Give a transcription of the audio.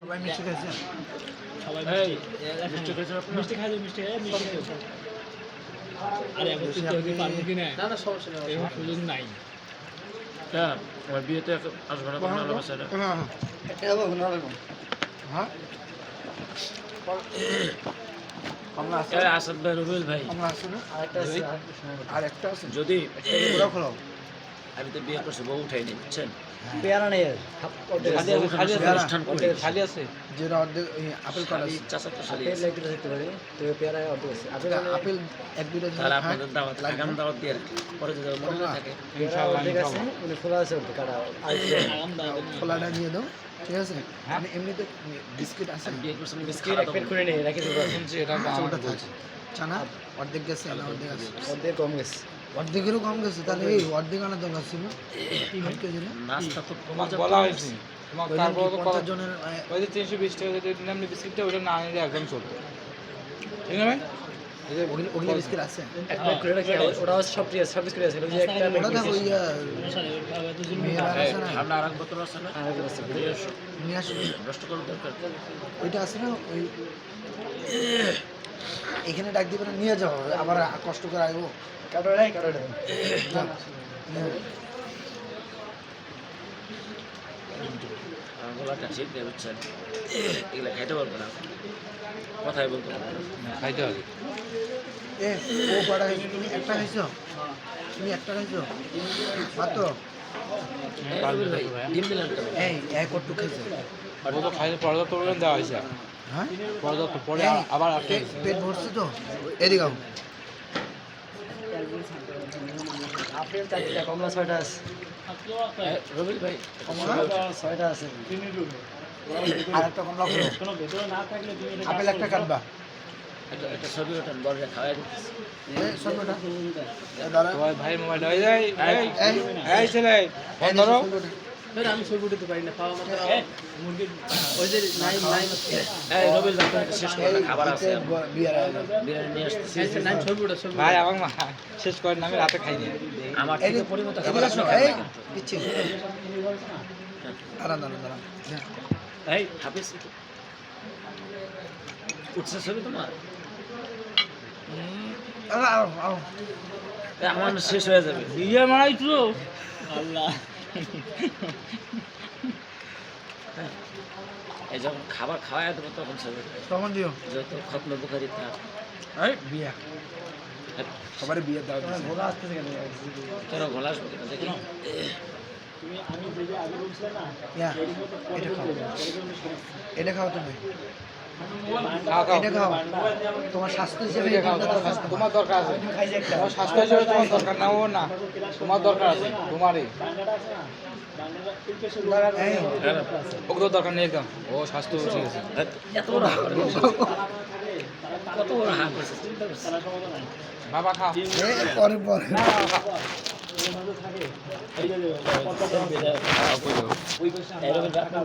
সবাই মিষ্টি খাইছে সবাই এই মিষ্টি খাইছো আপনি? মিষ্টি খাইছে মিষ্টি খাইছে আরে এখন তুই কি পারবো কি না না না সমস্যা নেই এই সুযোগ নাই হ্যাঁ আমার বিয়েতে আসবে না কোনো ভালোবাসা না হ্যাঁ কমলা আছে এই আসাদ ভাই রুবেল ভাই কমলা আছে না আর একটা আছে যদি পুরো খোলো আমি তো বিয়ে করছি বউ উঠাইনি বুঝছেন পেয়ারা নেই অনুষ্ঠান করি খালি আছে যেটা অর্ধেক আপেল কলা শালি চাচা তো শালি আপেল এক দুটো থাকতে পারে তো পেয়ারা অর্ধেক আছে আপেল আপেল এক দুটো তাহলে আপনাদের দাওয়াত আগাম দাওয়াত দিয়ে রাখি। পরে যদি মনে না থাকে পেয়ারা অর্ধেক আছে মানে খোলা আছে অর্ধেক কাটা আর আরাম দাও খোলাটা দিয়ে দাও ঠিক আছে আমি এমনিতে বিস্কিট আছে বিয়ে করছি বিস্কিট এক প্যাকেট করে নেই রাখি দেবো শুনছি এটা আচ্ছা, ওটা থাকে চানা অর্ধেক গেছে না অর্ধেক আছে অর্ধেক কম গেছে অর্ধেকেরও কম গেছে তাহলে এই অর্ধেক আনার দরকার ছিল 8 কেজি না নাস্তা তো তোমাকে বলা হয়েছে তোমাকে তারপর তো 50 জনের ওই যে 320 টাকা যেটা দিলাম বিস্কিটটা ওটা না নিলে একদম চলতো ঠিক আছে ওগুলো বিস্কিট আছে এক প্যাকেট করে রাখি ওটা সব ঠিক আছে সব বিস্কিট আছে ওই যে একটা ওটা দেখো ওই মেয়েরা আছে না ঠান্ডা আর এক বোতল আছে না নিয়ে আসো নষ্ট করার দরকার ওইটা আছে না ওই এখানে ডাক দিবে না নিয়ে যাও আবার কষ্ট করে আসবো কাটো নাই কাটো নাই গলাটা ঠিক নেই বুঝছেন এগুলো খাইতে পারবো না কথাই বলতে পারবো না খাইতে হবে এ ও কটা খাইছো তুমি একটা খাইছো তুমি একটা খাইছো মাত্র ডিম দিলেন কেন এই এক কটু খাইছো ও তো খাইতে পর্যাপ্ত পরিমাণ দেওয়া হয়েছে হ্যাঁ পর্যাপ্ত পরে এই, আবার আসে পেট ভরছে তো এদিকে আও। আপেল চারটা কমলা ছয়টা আছে রবিল ভাই কমলা ছয়টা আছে আর একটা কমলা খাও কোনো ভেতরে না থাকলে তুমি এটা আপেল একটা কাটবা একটা ছবি ওঠান বড় খাওয়াই এই সরবেটা দাঁড়া তোমার ভাই মোবাইল হয়ে যায় এই এই ছেলে ফোন ধরো আমি ছবি উঠাতে পারি না পাওয়া মাত্র মুরগির ওই যে নাই এই রবিল ভাই তোমাকে শেষ করে খাবার আছে বিয়ার বিরিয়ানি নিয়ে আসতেছি নাই ছবি উঠা ছবি ভাই আমার মা শেষ করেন আমি রাতে খাইনি আমার থেকে পরিমতো খাবার এদিকে আছে আসো এই পিচ্ছি দাঁড়ান দাঁড়ান দাঁড়ান এই হাফিজ উঠছে ছবি তোমার আও আও এই আমার না শেষ হয়ে যাবে বিয়ে মারাই তো আল্লাহ এই যখন খাবার খাওয়াই দেবো তখন ছবি তখন দিও যত খতম বুখারি তার এই বিয়া সবারই বিয়ে দাও ঘোলা আসতেছে কেন কেন গলা আসবে কেন দেখি তুমি আমি যে যে আগে বলছিলাম না ইয়া এটা খাও এটা খাও তুমি খাও খাও এটা খাও তোমার স্বাস্থ্য হিসেবে এটা এই খাও তিনটা দরকার তোমার দরকার আছে খাইছে একটা তোমার স্বাস্থ্য হিসেবে তোমার দরকার না ও না তোমার দরকার আছে তোমারই বাংলাটা আছে না বাংলাটা তিনটে শুরু এই ওকে তো দরকার নেই একদম ও স্বাস্থ্য ঠিক আছে এত বড় হাঁ করে কত বড় হাঁ করছে চিন্তা করছে তারা সমাধান নাই বাবা খাও পরে পরে থাকে এই যে এরকম